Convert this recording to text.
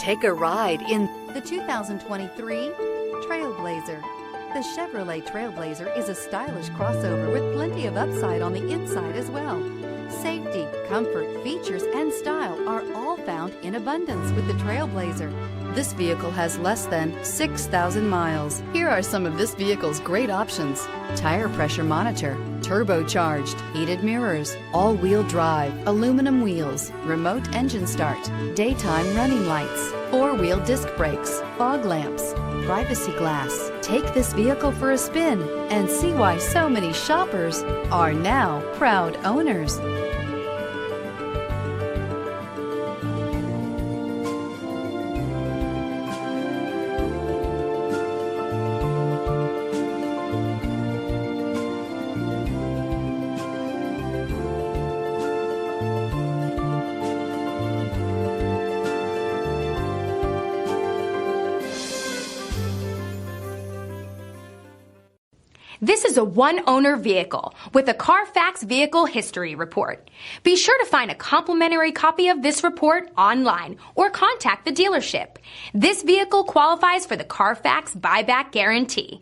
Take a ride in the 2023 TrailBlazer. The Chevrolet TrailBlazer is a stylish crossover with plenty of upside on the inside as well. Safety, comfort, features, and style are all found in abundance with the TrailBlazer. This vehicle has less than 6,000 miles. Here are some of this vehicle's great options: tire pressure monitor, turbocharged, heated mirrors, all-wheel drive, aluminum wheels, remote engine start, daytime running lights, four-wheel disc brakes, fog lamps, privacy glass. Take this vehicle for a spin and see why so many shoppers are now proud owners. This is a one-owner vehicle with a Carfax Vehicle History Report. Be sure to find a complimentary copy of this report online or contact the dealership. This vehicle qualifies for the Carfax Buyback Guarantee.